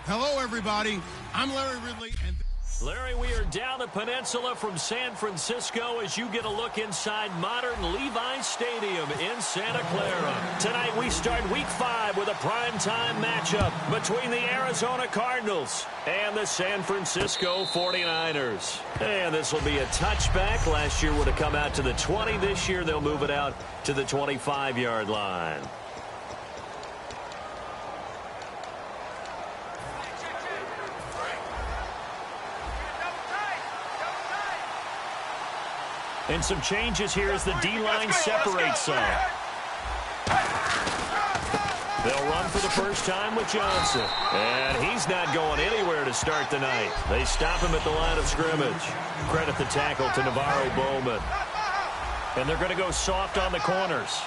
Hello, everybody. I'm Larry Ridley, and Larry, we are down the peninsula from San Francisco as you get a look inside modern Levi Stadium in Santa Clara. Tonight we start Week 5 with a primetime matchup between the Arizona Cardinals and the San Francisco 49ers. And this will be a touchback. Last year would have come out to the 20. This year they'll move it out to the 25-yard line. And some changes here as the D-line separates some. They'll run for the first time with Johnson. And he's not going anywhere to start the night. They stop him at the line of scrimmage. Credit the tackle to Navarro Bowman. And they're going to go soft on the corners.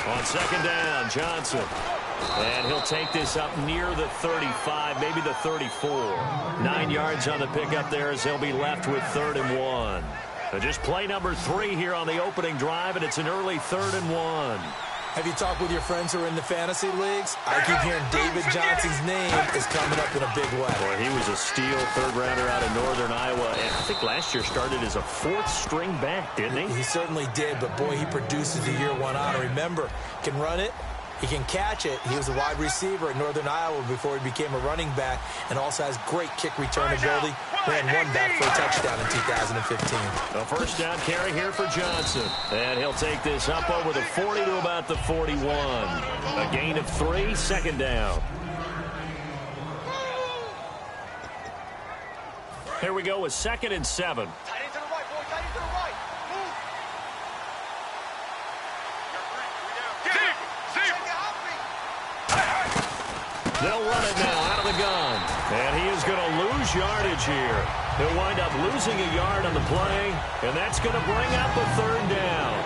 On second down, Johnson. And he'll take this up near the 35, maybe the 34. 9 yards on the pickup there as they'll be left with 3rd and 1. Just play number 3 here on the opening drive, and it's an early 3rd and 1. Have you talked with your friends who are in the fantasy leagues? I keep hearing David Johnson's name is coming up in a big way. Boy, he was a steal 3rd rounder out of Northern Iowa, and I think last year started as a 4th string back, didn't he? He certainly did, but boy, he produces the year 1 honor. Remember, can run it. He can catch it. He was a wide receiver at Northern Iowa before he became a running back, and also has great kick return ability. Ran one back for a touchdown in 2015. A first down carry here for Johnson. And he'll take this up over the 40 to about the 41. A gain of 3, 2nd down. Here we go with 2nd and 7. They'll run it now out of the gun. And he is going to lose yardage here. He'll wind up losing a yard on the play, and that's going to bring up a 3rd down.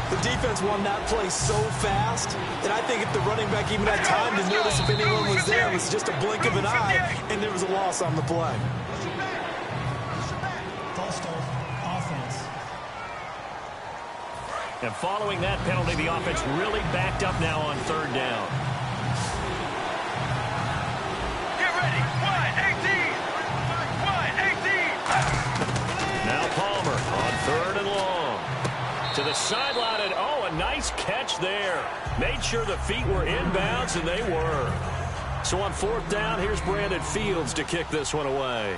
The defense won that play so fast that I think if the running back even had time to notice if anyone was there, it was just a blink of an eye, and there was a loss on the play. And following that penalty, the offense really backed up now on 3rd down. Now Palmer on 3rd and long. To the sideline, and oh, a nice catch there. Made sure the feet were inbounds, and they were. So on 4th down, here's Brandon Fields to kick this one away.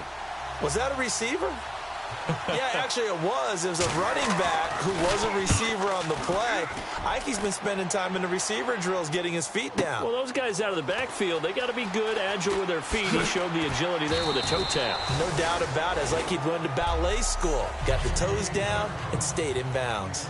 Was that a receiver? Yeah, actually it was. It was a running back who was a receiver on the play. Ike's been spending time in the receiver drills getting his feet down. Well, those guys out of the backfield, they got to be good, agile with their feet. He showed the agility there with a toe tap. No doubt about it. It's like he'd gone to ballet school. Got the toes down and stayed in bounds.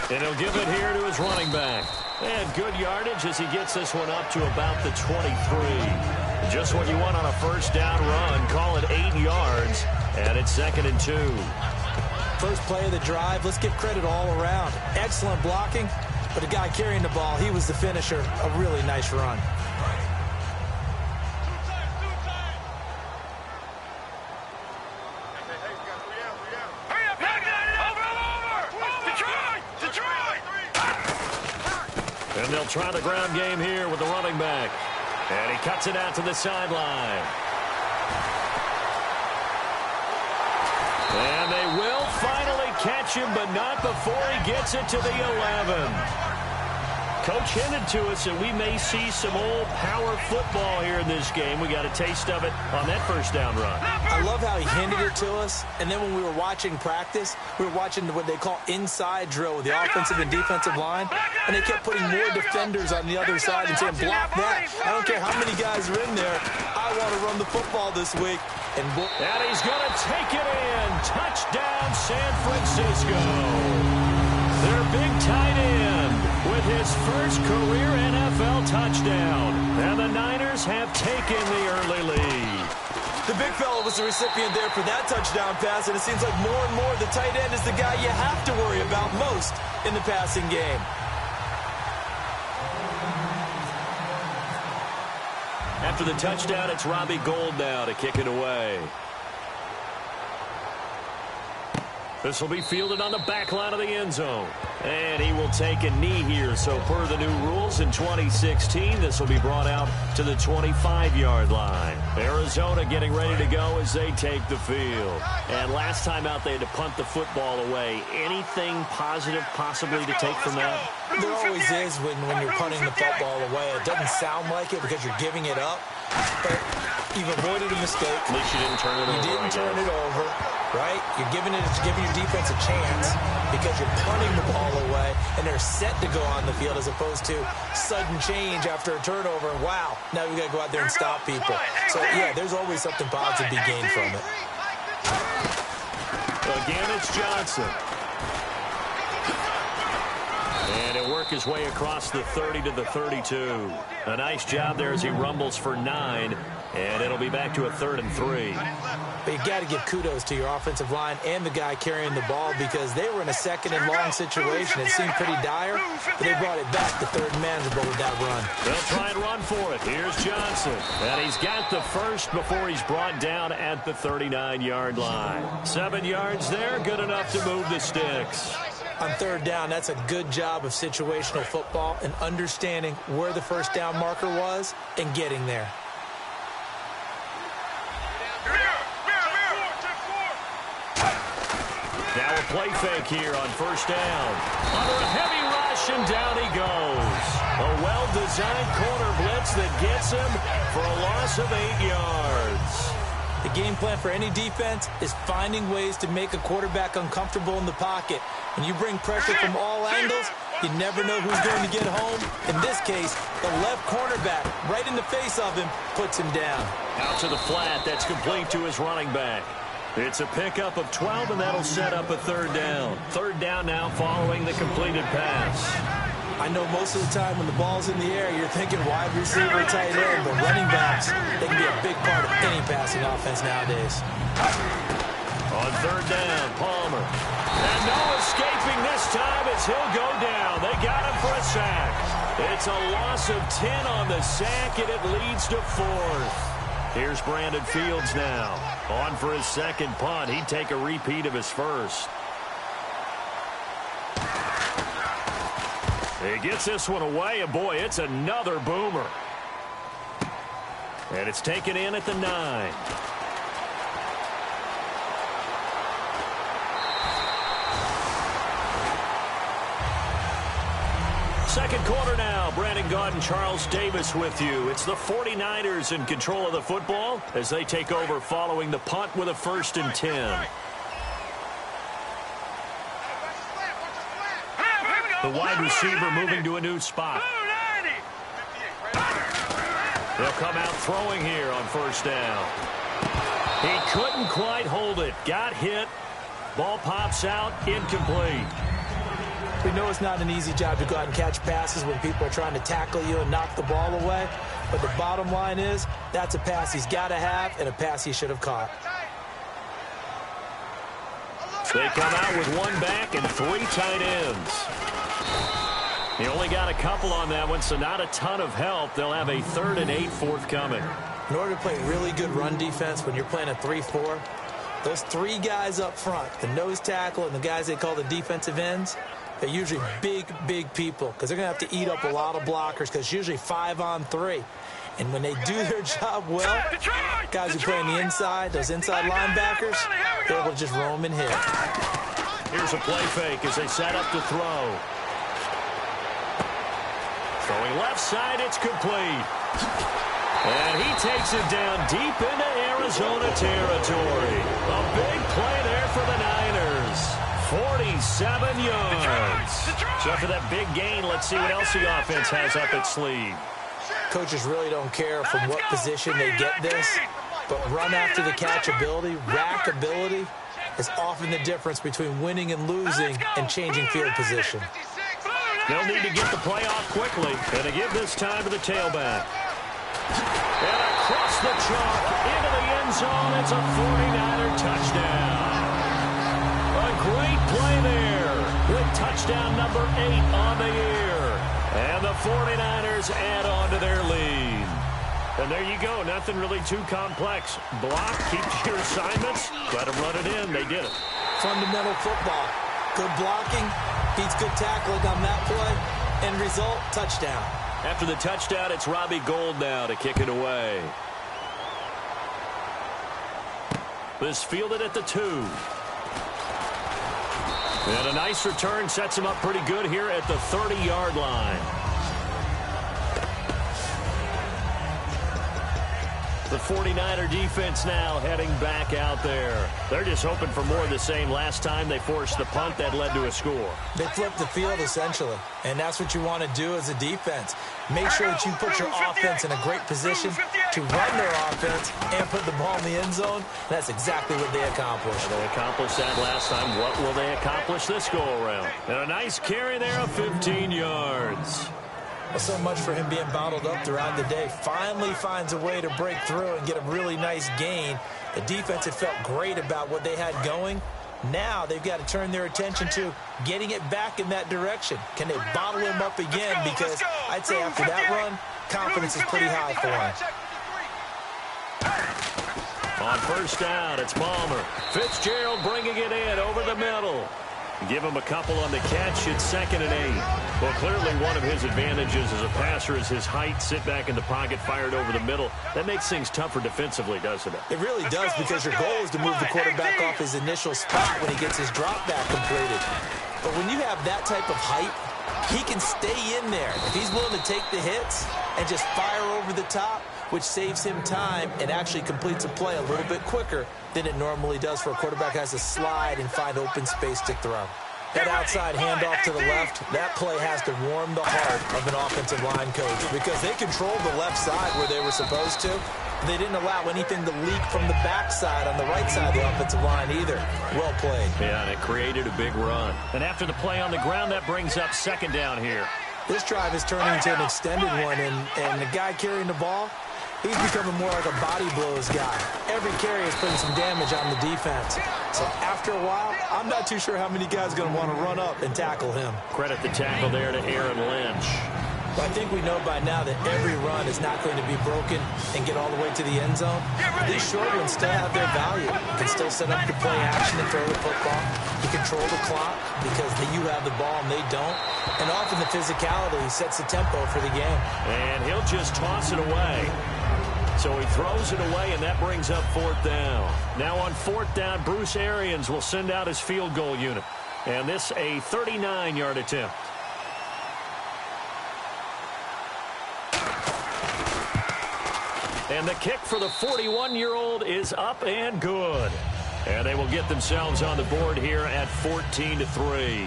And he'll give it here to his running back. And good yardage as he gets this one up to about the 23. Just what you want on a first down run. Call it 8 yards. And it's 2nd and 2. First play of the drive. Let's give credit all around. Excellent blocking. But the guy carrying the ball, he was the finisher. A really nice run. And they'll try the ground game here with the running back. And he cuts it out to the sideline. And they will finally catch him, but not before he gets it to the 11. Coach hinted to us that we may see some old power football here in this game. We got a taste of it on that first down run. I love how he hinted it to us. And then when we were watching practice, we were watching what they call inside drill with the offensive and defensive line. And they kept putting more defenders on the other side and saying, block that. I don't care how many guys are in there. I want to run the football this week. And he's going to take it in. Touchdown, San Francisco. Their big tight end with his first career have taken the early lead. The big fella was the recipient there for that touchdown pass, and it seems like more and more the tight end is the guy you have to worry about most in the passing game. After the touchdown, it's Robbie Gould now to kick it away. This will be fielded on the back line of the end zone. And he will take a knee here. So per the new rules in 2016, this will be brought out to the 25-yard line. Arizona getting ready to go as they take the field. And last time out, they had to punt the football away. Anything positive possibly to take from that? There always is when you're punting the football away. It doesn't sound like it because you're giving it up. But you've avoided a mistake. At least you didn't turn it over. You didn't turn it over, right? You're giving your defense a chance because you're punting the ball away, and they're set to go on the field as opposed to sudden change after a turnover. And wow, now we got to go out there and stop people. So, yeah, there's always something positive to be gained from it. Again, it's Johnson. And he'll work his way across the 30 to the 32. A nice job there as he rumbles for 9. And it'll be back to a 3rd and 3. But you got to give kudos to your offensive line and the guy carrying the ball because they were in a 2nd and long situation. It seemed pretty dire, but they brought it back to 3rd and manageable with that run. They'll try and run for it. Here's Johnson. And he's got the first before he's brought down at the 39-yard line. 7 yards there, good enough to move the sticks. On 3rd down, that's a good job of situational football and understanding where the first down marker was and getting there. Now a play fake here on 1st down. Under a heavy rush, and down he goes. A well-designed corner blitz that gets him for a loss of 8 yards. The game plan for any defense is finding ways to make a quarterback uncomfortable in the pocket. When you bring pressure from all angles, you never know who's going to get home. In this case, the left cornerback, right in the face of him, puts him down. Out to the flat, that's complete to his running back. It's a pickup of 12, and that'll set up a 3rd down. 3rd down now following the completed pass. I know most of the time when the ball's in the air, you're thinking wide receiver, tight end, but running backs, they can be a big part of any passing offense nowadays. On 3rd down, Palmer. And no escaping this time as he'll go down. They got him for a sack. It's a loss of 10 on the sack, and it leads to 4th. Here's Brandon Fields now. On for his 2nd punt. He'd take a repeat of his first. He gets this one away, and boy, it's another boomer. And it's taken in at the 9. Second quarter now. Brandon Gaudin and Charles Davis with you. It's the 49ers in control of the football as they take over following the punt with a 1st and 10. The wide receiver moving to a new spot. They'll come out throwing here on 1st down. He couldn't quite hold it. Got hit. Ball pops out. Incomplete. We know it's not an easy job to go out and catch passes when people are trying to tackle you and knock the ball away. But the bottom line is, that's a pass he's got to have and a pass he should have caught. They come out with 1 back and 3 tight ends. He only got a couple on that one, so not a ton of help. They'll have a 3rd and 8 forthcoming. In order to play really good run defense when you're playing a 3-4, those 3 guys up front, the nose tackle and the guys they call the defensive ends, they're usually big, big people because they're going to have to eat up a lot of blockers because it's usually 5 on 3. And when they do their job well, guys who play on the inside, those inside linebackers, they're able to just roam and hit. Here's a play fake as they set up to throw. Throwing left side, it's complete. And he takes it down deep into Arizona territory. A big play there for the Niners. 47 yards. So after that big gain, let's see what else the offense has up its sleeve. Coaches really don't care from what position they get this, but run after the catch ability, rack ability, is often the difference between winning and losing and changing field position. They'll need to get the play off quickly and to give this time to the tailback. And across the chalk into the end zone. It's a 49er touchdown. A great play there with touchdown number 8 on the year. And the 49ers add on to their lead. And there you go. Nothing really too complex. Block, keep your assignments, let them run it in. They did it. Fundamental football. Good blocking, beats good tackling on that play. End result, touchdown. After the touchdown, it's Robbie Gould now to kick it away. This fielded at the 2. And a nice return sets him up pretty good here at the 30-yard line. The 49er defense now heading back out there. They're just hoping for more of the same. Last time they forced the punt that led to a score. They flipped the field, essentially. And that's what you want to do as a defense. Make sure that you put your offense in a great position to run their offense and put the ball in the end zone. That's exactly what they accomplished. They accomplished that last time. What will they accomplish this go-around? And a nice carry there of 15 yards. Well, so much for him being bottled up throughout the day. Finally finds a way to break through and get a really nice gain. The defense had felt great about what they had going. Now they've got to turn their attention to getting it back in that direction. Can they bottle him up again? Because I'd say after that run, confidence is pretty high for him. On first down, it's Palmer. Fitzgerald bringing it in over the middle. Give him a couple on the catch. It's 2nd and 8. Well, clearly one of his advantages as a passer is his height. Sit back in the pocket, fired over the middle. That makes things tougher defensively, doesn't it? It really does, because your goal is to move the quarterback off his initial spot when he gets his drop back completed. But when you have that type of height, he can stay in there. If he's willing to take the hits and just fire over the top, which saves him time and actually completes a play a little bit quicker than it normally does for a quarterback who has to slide and find open space to throw. That outside handoff to the left, that play has to warm the heart of an offensive line coach, because they controlled the left side where they were supposed to. They didn't allow anything to leak from the backside on the right side of the offensive line either. Well played. Yeah, and it created a big run. And after the play on the ground, that brings up 2nd down here. This drive is turning into an extended one, and the guy carrying the ball, he's becoming more like a body blows guy. Every carry is putting some damage on the defense. So after a while, I'm not too sure how many guys are going to want to run up and tackle him. Credit the tackle there to Aaron Lynch. But I think we know by now that every run is not going to be broken and get all the way to the end zone. These short ones still have their value. You can still set up the play action and throw the football. You control the clock because you have the ball and they don't. And often the physicality sets the tempo for the game. And he'll just toss it away. So he throws it away, and that brings up 4th down. Now on 4th down, Bruce Arians will send out his field goal unit. And this a 39-yard attempt. And the kick for the 41-year-old is up and good. And they will get themselves on the board here at 14-3.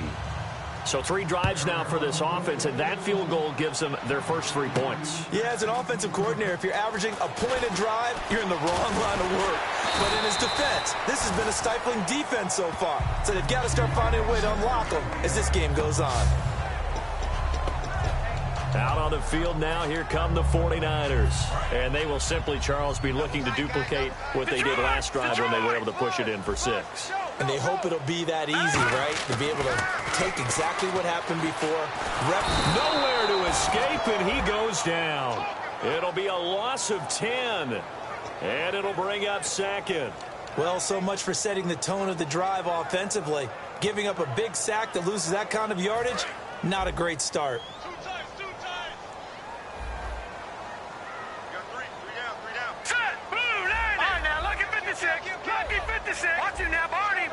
So 3 drives now for this offense, and that field goal gives them their first 3 points. Yeah, as an offensive coordinator, if you're averaging a point a drive, you're in the wrong line of work. But in his defense, this has been a stifling defense so far. So they've got to start finding a way to unlock them as this game goes on. Out on the field now, here come the 49ers. And they will simply, Charles, be looking to duplicate what they did last drive when they were able to push it in for 6. And they hope it'll be that easy, right? To be able to take exactly what happened before. Nowhere to escape, and he goes down. It'll be a loss of 10. And it'll bring up 2nd. Well, so much for setting the tone of the drive offensively. Giving up a big sack that loses that kind of yardage, not a great start. Watch him now, Barney.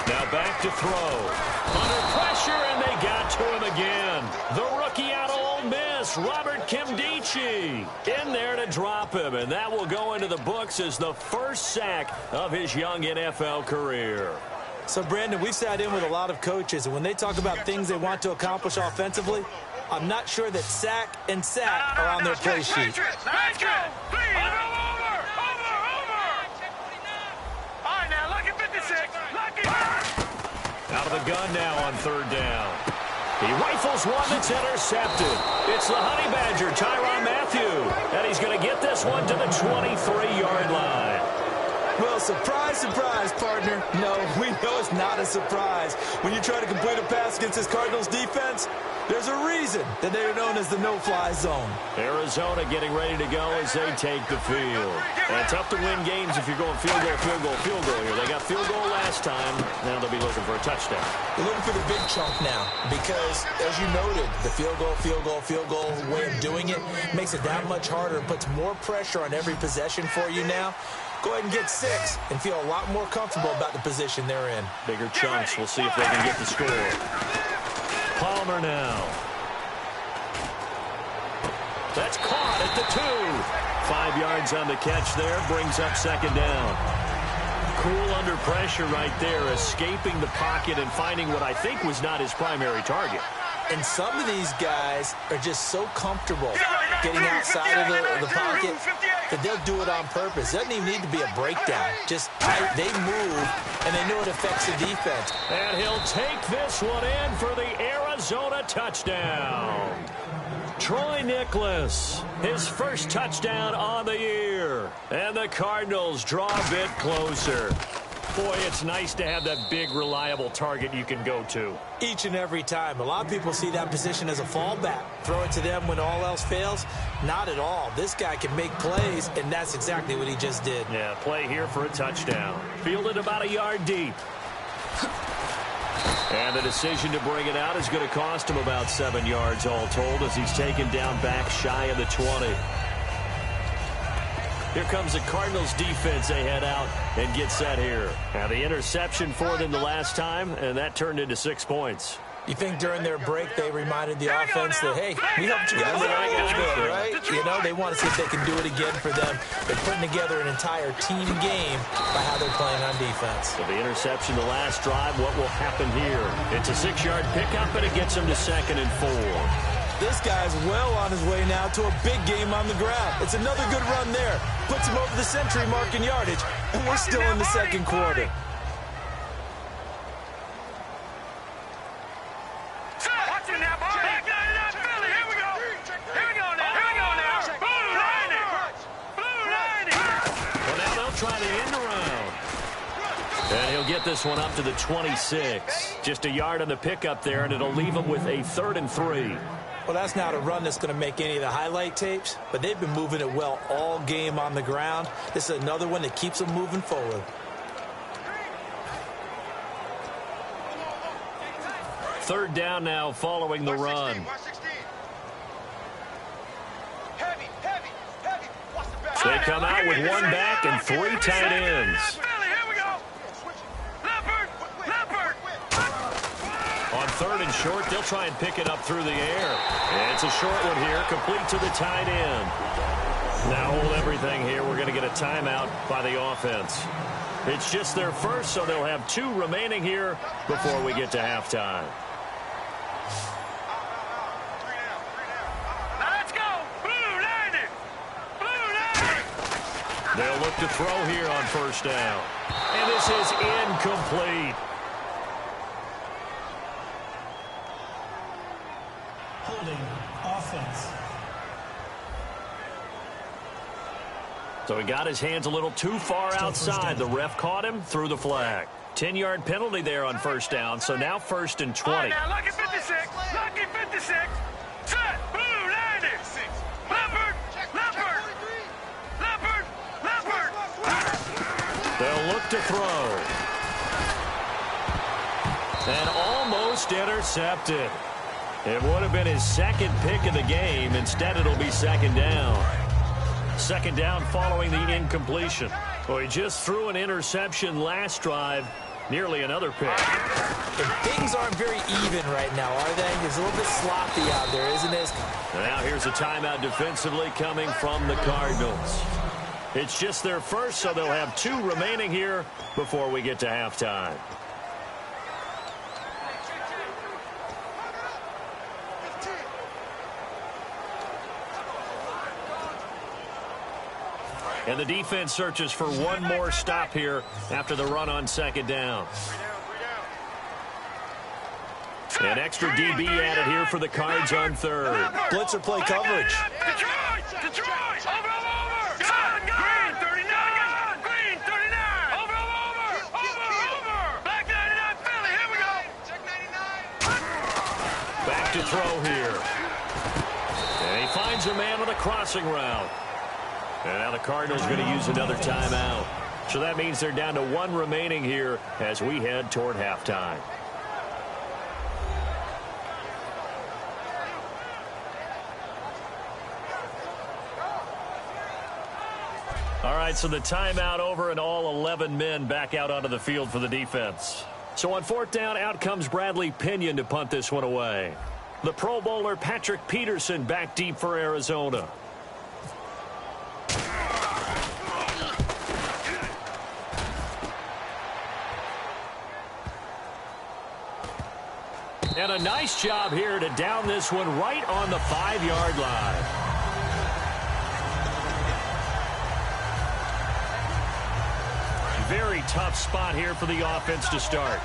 Now back to throw. Under pressure, and they got to him again. The rookie out of Ole Miss, Robert Kimdichie, in there to drop him. And that will go into the books as the first sack of his young NFL career. So, Brandon, we've sat in with a lot of coaches, and when they talk about things they want to accomplish offensively, I'm not sure that sack and sack are on their play sheet. Out of the gun now on 3rd down. He rifles one that's intercepted. It's the Honey Badger, Tyrann Mathieu, and he's going to get this one to the 23-yard line. Well, surprise, surprise, partner. No, we know it's not a surprise. When you try to complete a pass against this Cardinals defense, there's a reason that they're known as the no-fly zone. Arizona getting ready to go as they take the field. And tough to win games if you're going field goal, field goal, field goal here. They got field goal last time. Now they'll be looking for a touchdown. They're looking for the big chunk now because, as you noted, the field goal, field goal, field goal way of doing it makes it that much harder and puts more pressure on every possession for you now. Go ahead and get 6 and feel a lot more comfortable about the position they're in. Bigger chunks. We'll see if they can get the score. Palmer now. That's caught at the 2. 5 yards on the catch there. Brings up second down. Cool under pressure right there, escaping the pocket and finding what I think was not his primary target. And some of these guys are just so comfortable getting outside of the pocket that they'll do it on purpose. It doesn't even need to be a breakdown. Just they move, and they know it affects the defense. And he'll take this one in for the Arizona touchdown. Troy Nicholas, his first touchdown on the year. And the Cardinals draw a bit closer. Boy, it's nice to have that big, reliable target you can go to. Each and every time. A lot of people see that position as a fallback. Throw it to them when all else fails. Not at all. This guy can make plays, and that's exactly what he just did. Yeah, play here for a touchdown. Fielded about a yard deep. And the decision to bring it out is going to cost him about 7 yards all told as he's taken down back shy of the 20. Here comes the Cardinals defense. They head out and get set here. Now the interception for them the last time, and that turned into 6 points. You think during their break they reminded the offense that, hey, we helped you guys out a little bit, right? You know, they want to see if they can do it again for them. They're putting together an entire team game by how they're playing on defense. So the interception the last drive, what will happen here? It's a 6-yard pickup, and it gets them to 2nd and 4. This guy's well on his way now to a big game on the ground. It's another good run there. Puts him over the century mark in yardage, and we're still in the second quarter. Watching now, boy. Philly, here we go. Here we go now. Here we go now. Blue lining. Blue lining. Well, now they'll try the end around. And he'll get this one up to the 26. Just a yard on the pickup there, and it'll leave him with a 3rd and 3. Well, that's not a run that's going to make any of the highlight tapes, but they've been moving it well all game on the ground. This is another one that keeps them moving forward. Third down now following the run. They come out with 1 back and 3 tight ends. On 3rd and short, they'll try and pick it up through the air. And it's a short one here, complete to the tight end. Now hold everything here. We're going to get a timeout by the offense. It's just their first, so they'll have 2 remaining here before we get to halftime. Let's go. Blue lining. Blue lining. They'll look to throw here on 1st down. And this is incomplete. Holding offense. So he got his hands a little too far outside. The ref caught him, threw the flag. 10-yard penalty there on 1st down, so now 1st and 20. Now, lucky 56. Lucky 56. Set. Blue lining. Leopard. Leopard. Leopard. Leopard. They'll look to throw. And almost intercepted. It would have been his 2nd pick of the game. Instead, it'll be 2nd down. 2nd down following the incompletion. Well, he just threw an interception last drive. Nearly another pick. And things aren't very even right now, are they? It's a little bit sloppy out there, isn't it? Now here's a timeout defensively coming from the Cardinals. It's just their first, so they'll have 2 remaining here before we get to halftime. And the defense searches for one more stop here after the run on 2nd down. An extra DB added here for the Cards on third. Blitzer play coverage. Detroit! Over! Green 39! Green 39! Over! Back 99 Philly, here we go! Check 99! Back to throw here. And he finds a man on a crossing route. And now the Cardinals are going to use another timeout. So that means they're down to one remaining here as we head toward halftime. All right, so the timeout over and all 11 men back out onto the field for the defense. So on fourth down, out comes Bradley Pinion to punt this one away. The Pro Bowler Patrick Peterson back deep for Arizona. And a nice job here to down this one right on the 5-yard line. Very tough spot here for the offense to start.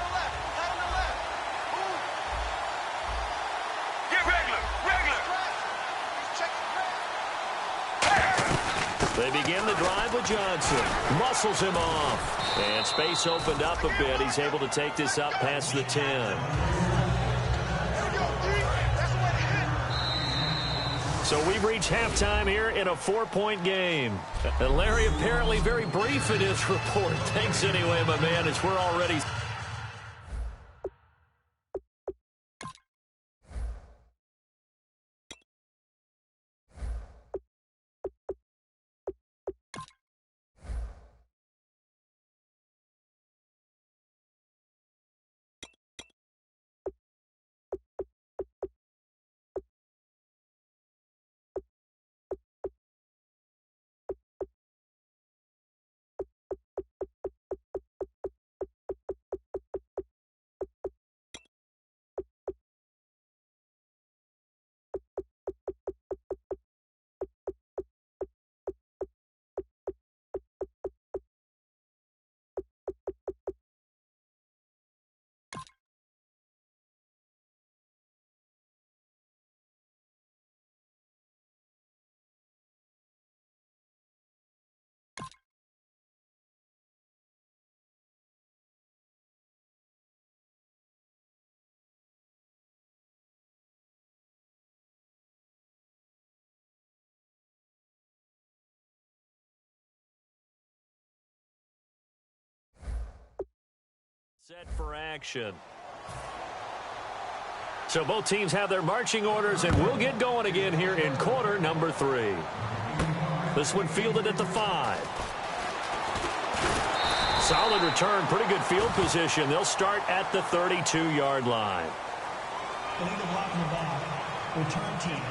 Get regular! They begin the drive with Johnson. Muscles him off. And space opened up a bit. He's able to take this up past the 10. So we've reached halftime here in a 4-point game. And Larry apparently very brief in his report. Thanks anyway, my man, as we're already... Set for action. So both teams have their marching orders, and we'll get going again here in quarter number 3. This one fielded at the 5. Solid return, pretty good field position. They'll start at the 32-yard line. Illegal block in the back. Return team.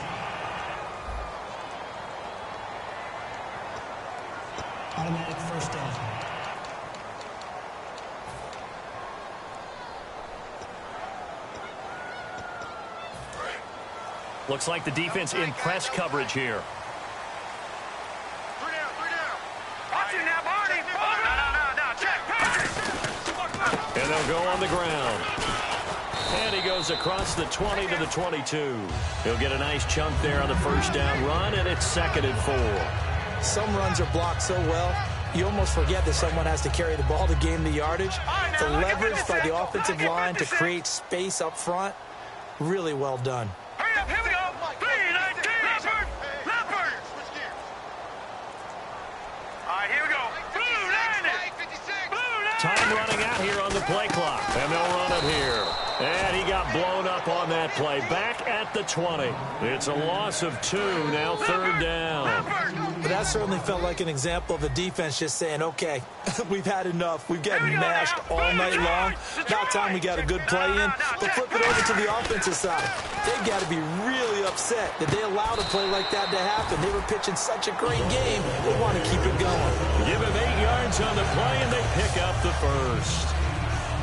Automatic first down. Looks like the defense in press coverage here. 3 down. Watch it now, Barney. No. Check. And they'll go on the ground. And he goes across the 20 to the 22. He'll get a nice chunk there on the first down run, and it's 2nd and 4. Some runs are blocked so well, you almost forget that someone has to carry the ball to gain the yardage. The leverage by the offensive line to create space up front, really well done. Hurry up, here we go. 3-19. Leopard. All right, here we go. Blue line. Time running out here on the play clock. And they'll run it here. And he got blown up on that play. Back at the 20. It's a loss of 2, now 3rd down. But that certainly felt like an example of a defense just saying, okay, we've had enough. We've gotten mashed all night long. About time we got a good play in. But flip it over to the offensive side. They've got to be really upset that they allowed a play like that to happen. They were pitching such a great game. They want to keep it going. Give him 8 yards on the play, and they pick up the first.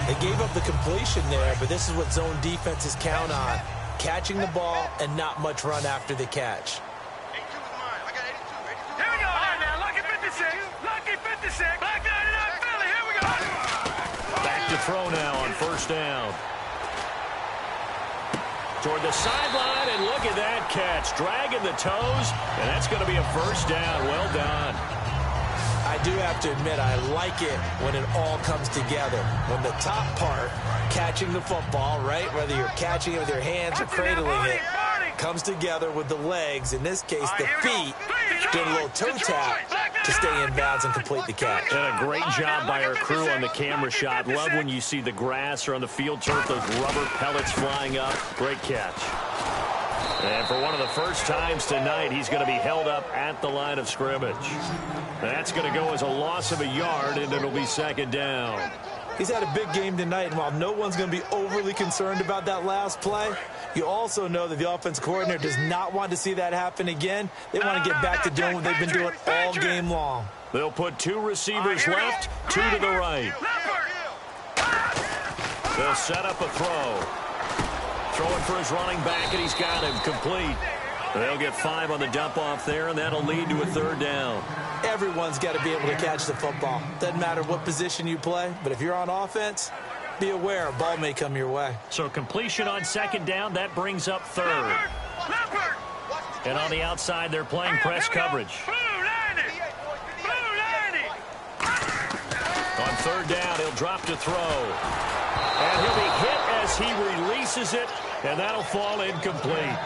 They gave up the completion there, but this is what zone defenses count on. Catching the ball and not much run after the catch. 82 is mine. I got 82. Here we go. All right, now. Lucky 56. Lucky 56. Back 99 Philly. Here we go. Back to throw now on first down. toward the sideline, and look at that catch. Dragging the toes, and that's going to be a first down. Well done. I do have to admit, I like it when it all comes together. When the top part, catching the football, right, whether you're catching it with your hands or cradling it, comes together with the legs, in this case the feet, doing a little toe tap to stay in bounds and complete the catch. And a great job by our crew on the camera shot. Love when you see the grass or on the field turf, those rubber pellets flying up. Great catch. And for one of the first times tonight, he's going to be held up at the line of scrimmage. That's going to go as a loss of a yard, and it'll be second down. He's had a big game tonight, and while no one's going to be overly concerned about that last play, you also know that the offense coordinator does not want to see that happen again. They want to get back to doing what they've been doing all game long. They'll put two receivers left, two to the right. They'll set up a throw. Throwing for his running back, and he's got him complete. They'll get 5 on the dump-off there, and that'll lead to a third down. Everyone's got to be able to catch the football. Doesn't matter what position you play, but if you're on offense, be aware a ball may come your way. So completion on second down, that brings up third. And on the outside, they're playing press coverage. On third down, he'll drop to throw. And he'll be hit as he releases it, and that'll fall incomplete.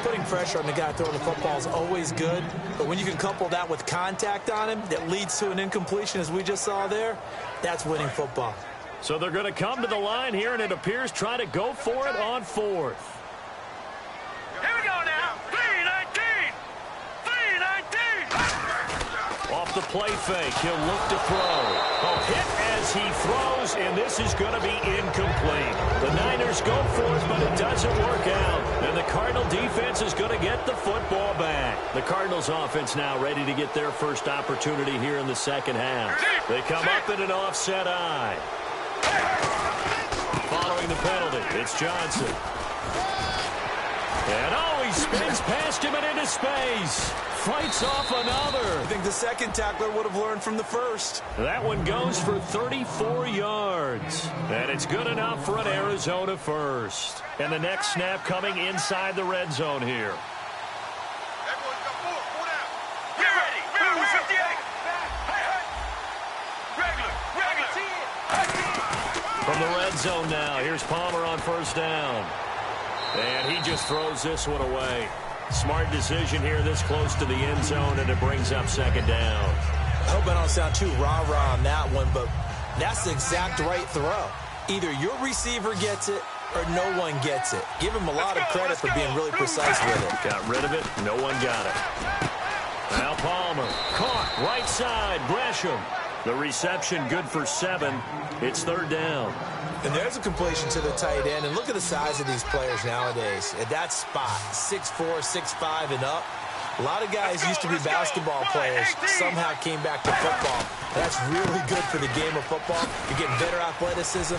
Putting pressure on the guy throwing the football is always good, but when you can couple that with contact on him that leads to an incompletion, as we just saw there, that's winning football. So they're going to come to the line here, and it appears try to go for it on fourth. Here we go now. 3-19. 3-19. Off the play fake, he'll look to throw. A hit as he throws, and this is going to be incomplete. The Niners go for it, but it doesn't work out. And the Cardinal defense is going to get the football back. The Cardinals offense now ready to get their first opportunity here in the second half. They come up in an offset eye. Following the penalty, it's Johnson. And he spins past him and into space. Fights off another. I think the second tackler would have learned from the first. That one goes for 34 yards. And it's good enough for an Arizona first. And the next snap coming inside the red zone here. Get ready. Move 58. From the red zone now, here's Palmer on first down. And he just throws this one away. Smart decision here this close to the end zone, and it brings up second down. I hope I don't sound too rah-rah on that one, but that's the exact right throw. Either your receiver gets it or no one gets it. Give him a lot of credit for being really precise with it. Got rid of it. No one got it. Now Palmer. Caught. Right side. Gresham. The reception good for 7. It's third down. And there's a completion to the tight end. And look at the size of these players nowadays. At that spot, 6'4", 6'5", and up. A lot of guys used to be basketball players, somehow came back to football. That's really good for the game of football. You're getting better athleticism,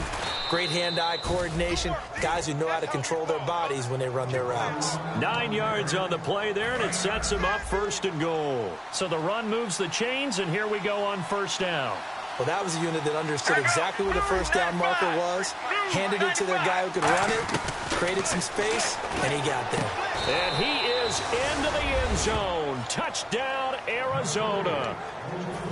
great hand-eye coordination, guys who know how to control their bodies when they run their routes. 9 yards on the play there, and it sets them up first and goal. So the run moves the chains, and here we go on first down. Well, that was a unit that understood exactly where the first down marker was, handed it to their guy who could run it, created some space, and he got there. And he is into the end zone. Touchdown, Arizona.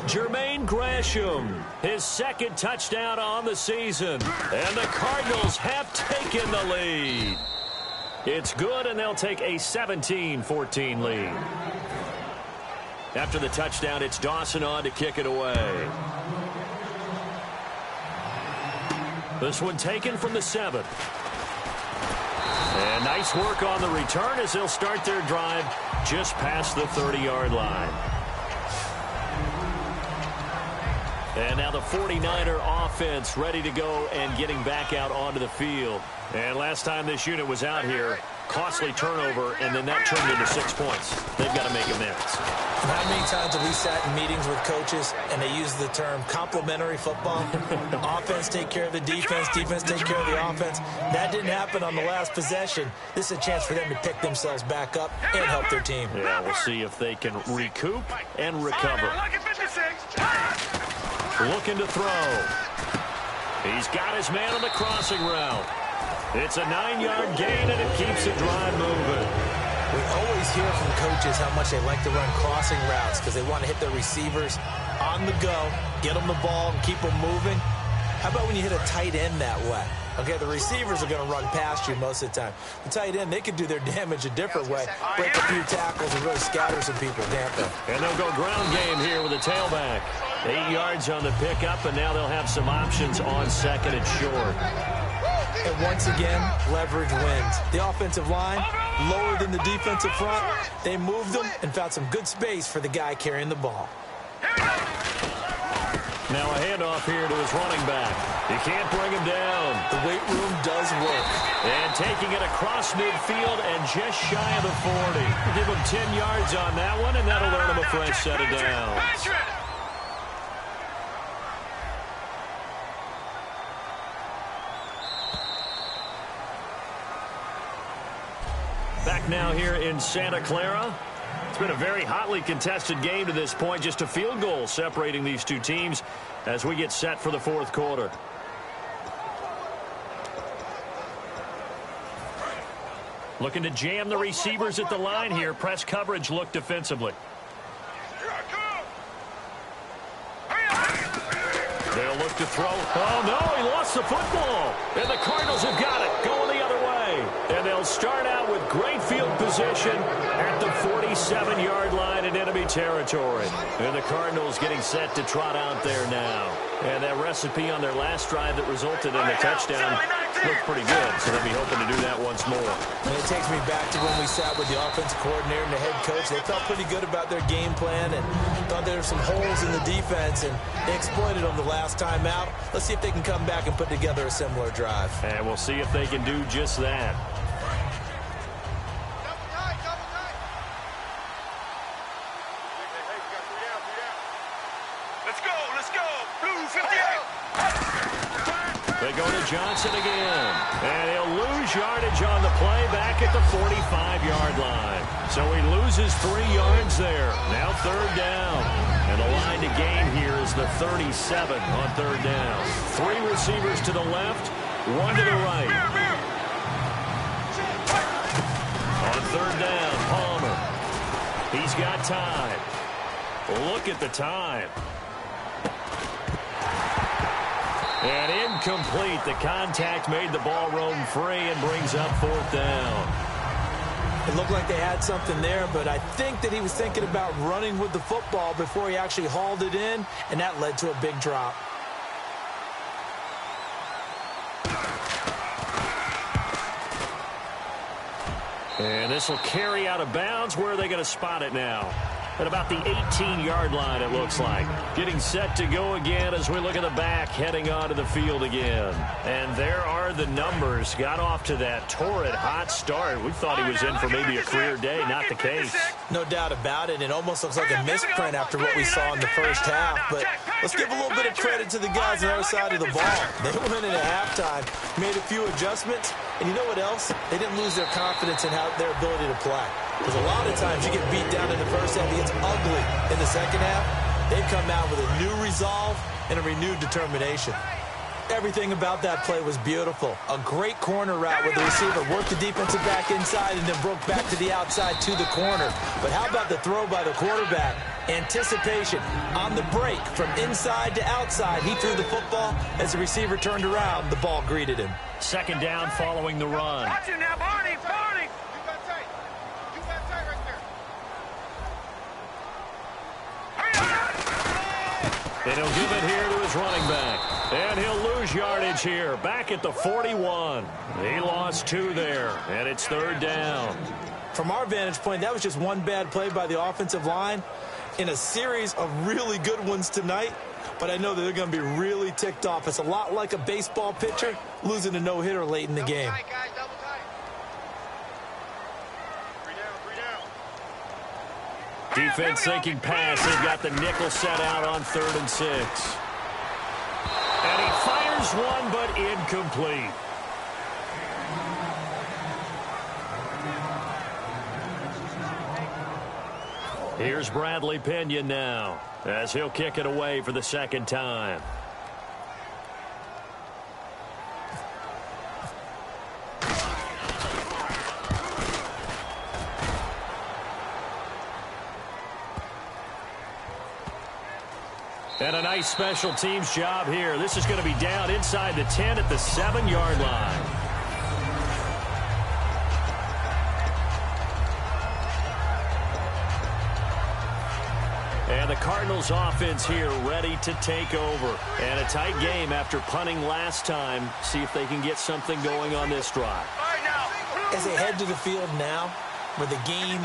Jermaine Gresham, his second touchdown on the season. And the Cardinals have taken the lead. It's good, and they'll take a 17-14 lead. After the touchdown, it's Dawson on to kick it away. This one taken from the 7. And nice work on the return as they'll start their drive just past the 30-yard line. And now the 49er offense ready to go and getting back out onto the field. And last time this unit was out here, costly turnover, and then that turned into 6 points. They've got to make amends. How many times have we sat in meetings with coaches and they use the term complementary football? Offense take care of the defense, defense take care of the offense. That didn't happen on the last possession. This is a chance for them to pick themselves back up and help their team. Yeah, we'll see if they can recoup and recover. Looking to throw. He's got his man on the crossing route. It's a 9-yard gain, and it keeps the drive moving. We always hear from coaches how much they like to run crossing routes because they want to hit their receivers on the go, get them the ball, and keep them moving. How about when you hit a tight end that way? Okay, the receivers are going to run past you most of the time. The tight end, they can do their damage a different way, break a few tackles and really scatter some people, can't they? And they'll go ground game here with a tailback. 8 yards on the pickup, and now they'll have some options on second and short. And once again, leverage wins. The offensive line, lower than the defensive front. They moved them and found some good space for the guy carrying the ball. Now a handoff here to his running back. He can't bring him down. The weight room does work. And taking it across midfield and just shy of the 40. Give him 10 yards on that one, and that'll earn him a fresh set of downs. Back now here in Santa Clara. It's been a very hotly contested game to this point. Just a field goal separating these two teams as we get set for the fourth quarter. Looking to jam the receivers at the line here. Press coverage look defensively. They'll look to throw. Oh, no, he lost the football. And the Cardinals have got it. Going the other way. And they'll start out with great field position at the 47-yard line in enemy territory. And the Cardinals getting set to trot out there now. And that recipe on their last drive that resulted in a touchdown looked pretty good. So they'll be hoping to do that once more. And it takes me back to when we sat with the offensive coordinator and the head coach. They felt pretty good about their game plan and thought there were some holes in the defense, and they exploited them the last time out. Let's see if they can come back and put together a similar drive. And we'll see if they can do just that. They go to Johnson again. And he'll lose yardage on the play back at the 45-yard line. So he loses 3 yards there. Now third down. And the line to gain here is the 37 on third down. 3 receivers to the left, 1 to the right. On third down, Palmer. He's got time. Look at the time. And incomplete. The contact made the ball roam free and brings up fourth down. It looked like they had something there, but I think that he was thinking about running with the football before he actually hauled it in, and that led to a big drop. And this will carry out of bounds. Where are they going to spot it now? At about the 18-yard line, it looks like. Getting set to go again as we look at the back, heading onto the field again. And there are the numbers. Got off to that torrid hot start. We thought he was in for maybe a career day. Not the case. No doubt about it. It almost looks like a misprint after what we saw in the first half. But let's give a little bit of credit to the guys on the other side of the ball. They went in at halftime, made a few adjustments, and you know what else? They didn't lose their confidence in their ability to play. Because a lot of times you get beat down in the first half, it gets ugly in the second half. They've come out with a new resolve and a renewed determination. Everything about that play was beautiful. A great corner route where the receiver worked the defensive back inside and then broke back to the outside to the corner. But how about the throw by the quarterback? Anticipation on the break from inside to outside. He threw the football. As the receiver turned around, the ball greeted him. Second down following the run. Watch it now, Barney, Barney. And he'll give it here to his running back. And he'll lose yardage here. Back at the 41. He lost 2 there. And it's third down. From our vantage point, that was just one bad play by the offensive line in a series of really good ones tonight. But I know that they're going to be really ticked off. It's a lot like a baseball pitcher losing a no-hitter late in the game. Defense thinking pass. They've got the nickel set out on 3rd and 6. And he fires one, but incomplete. Here's Bradley Pinion now as he'll kick it away for the second time. And a nice special teams job here. This is going to be down inside the 10 at the 7-yard line. And the Cardinals offense here ready to take over. And a tight game after punting last time. See if they can get something going on this drive. As they head to the field now, with the game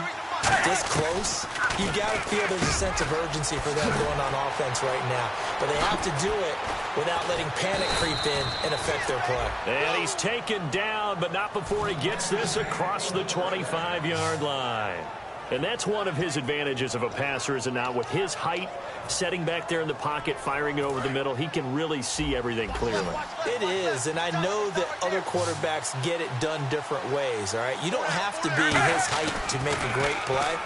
this close, you got to feel there's a sense of urgency for them going on offense right now. But they have to do it without letting panic creep in and affect their play. And he's taken down, but not before he gets this across the 25-yard line. And that's one of his advantages of a passer, is it not? With his height, setting back there in the pocket, firing it over the middle, he can really see everything clearly. It is, and I know that other quarterbacks get it done different ways, all right? You don't have to be his height to make a great play,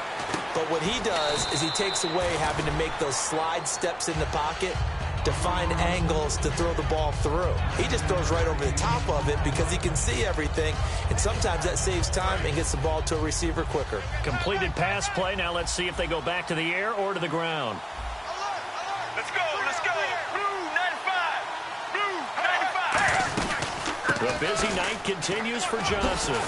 but what he does is he takes away having to make those slide steps in the pocket to find angles to throw the ball through. He just throws right over the top of it because he can see everything, and sometimes that saves time and gets the ball to a receiver quicker. Completed pass play. Now let's see if they go back to the air or to the ground. Let's go, let's go. Blue 95. Blue 95. The busy night continues for Johnson.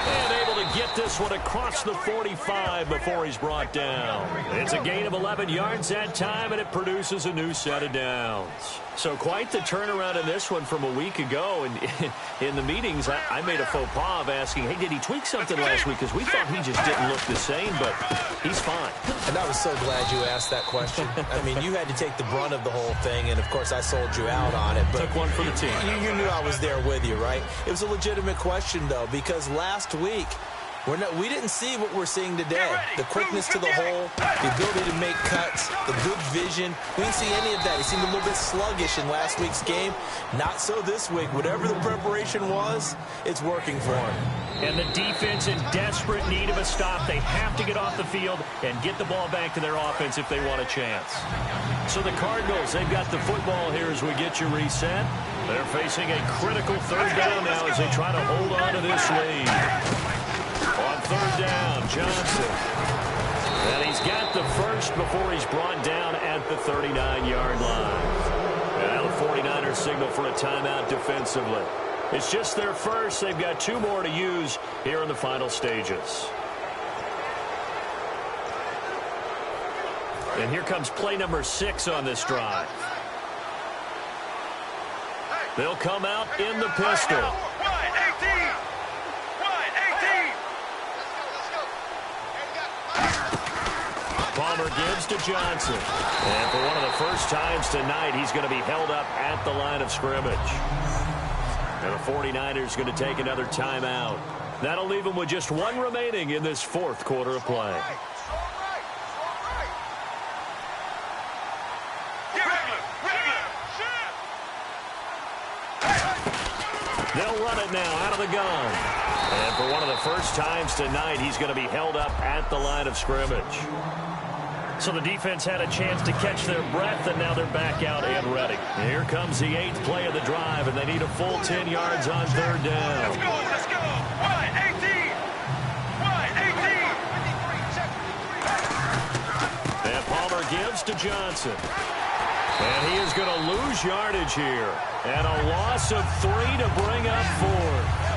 And able to get this one across the 45 before he's brought down. It's a gain of 11 yards that time, and it produces a new set of downs. So quite the turnaround in this one from a week ago. And in the meetings, I made a faux pas of asking, hey, did he tweak something last week? Because we thought he just didn't look the same, but he's fine. And I was so glad you asked that question. I mean, you had to take the brunt of the whole thing, and, of course, I sold you out on it. But took one for the team. You knew I was there with you, right? It was a legitimate question, though, because last week, we didn't see what we're seeing today. The quickness to the hole, the ability to make cuts, the good vision. We didn't see any of that. He seemed a little bit sluggish in last week's game. Not so this week. Whatever the preparation was, it's working for him. And the defense in desperate need of a stop. They have to get off the field and get the ball back to their offense if they want a chance. So the Cardinals, they've got the football here as we get you reset. They're facing a critical third down now as they try to hold on to this lead. On third down, Johnson. And he's got the first before he's brought down at the 39-yard line. And now the 49ers signal for a timeout defensively. It's just their first. They've got two more to use here in the final stages. And here comes play number 6 on this drive. They'll come out in the pistol. Palmer gives to Johnson. And for one of the first times tonight, he's going to be held up at the line of scrimmage. And the 49ers going to take another timeout. That'll leave them with just one remaining in this fourth quarter of play. They'll run it now out of the gun. And for one of the first times tonight, he's going to be held up at the line of scrimmage. So the defense had a chance to catch their breath, and now they're back out and ready. And here comes the 8th play of the drive, and they need a full 10 yards on third down. Let's go, let's go. Wide 18. Wide 18. And Palmer gives to Johnson. And he is going to lose yardage here. And a loss of 3 to bring up 4.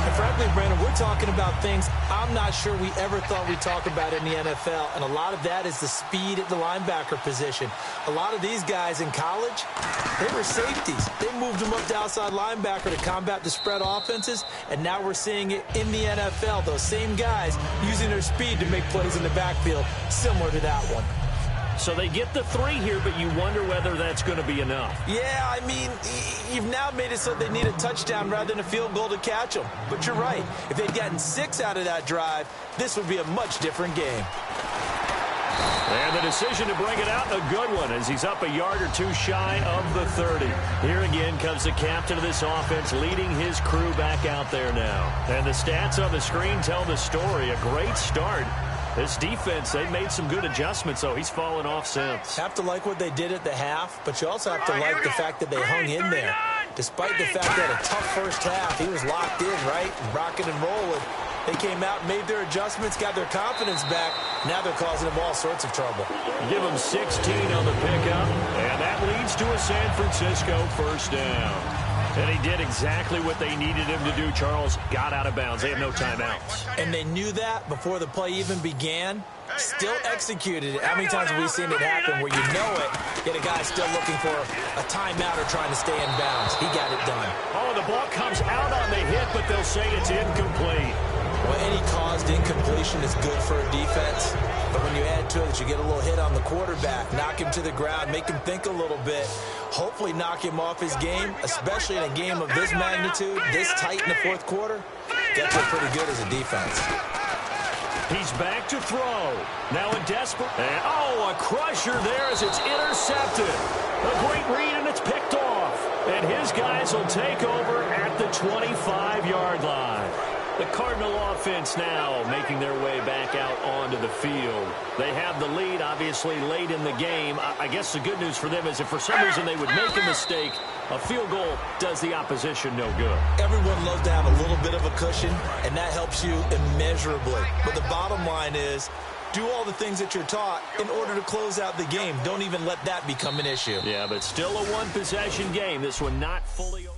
And frankly, Brandon, we're talking about things I'm not sure we ever thought we'd talk about in the NFL. And a lot of that is the speed at the linebacker position. A lot of these guys in college, they were safeties. They moved them up to outside linebacker to combat the spread offenses. And now we're seeing it in the NFL. Those same guys using their speed to make plays in the backfield, similar to that one. So they get the 3 here, but you wonder whether that's going to be enough. Yeah, I mean, you've now made it so they need a touchdown rather than a field goal to catch them. But you're right. If they'd gotten 6 out of that drive, this would be a much different game. And the decision to bring it out, a good one, as he's up a yard or 2 shy of the 30. Here again comes the captain of this offense, leading his crew back out there now. And the stats on the screen tell the story. A great start. This defense, they've made some good adjustments, so he's fallen off since. Have to like what they did at the half, but you also have to like the fact that they hung in there. Despite the fact that a tough first half, he was locked in, right? Rocking and rolling. They came out, made their adjustments, got their confidence back. Now they're causing them all sorts of trouble. Give them 16 on the pickup, and that leads to a San Francisco first down. And he did exactly what they needed him to do, Charles. Got out of bounds. They have no timeouts. And they knew that before the play even began. Still executed it. How many times have we seen it happen where you know it, yet a guy still looking for a timeout or trying to stay in bounds? He got it done. Oh, the ball comes out on the hit, but they'll say it's incomplete. Well, any caused incompletion is good for a defense. But when you add to it that you get a little hit on the quarterback, knock him to the ground, make him think a little bit, hopefully knock him off his game, especially in a game of this magnitude, this tight in the fourth quarter, gets it pretty good as a defense. He's back to throw. Now a desperate. And, oh, a crusher there as it's intercepted. A great read, and it's picked off. And his guys will take over at the 25-yard line. The Cardinal offense now making their way back out onto the field. They have the lead, obviously, late in the game. I guess the good news for them is if for some reason they would make a mistake, a field goal does the opposition no good. Everyone loves to have a little bit of a cushion, and that helps you immeasurably. But the bottom line is, do all the things that you're taught in order to close out the game. Don't even let that become an issue. Yeah, but still a one-possession game. This one not fully over.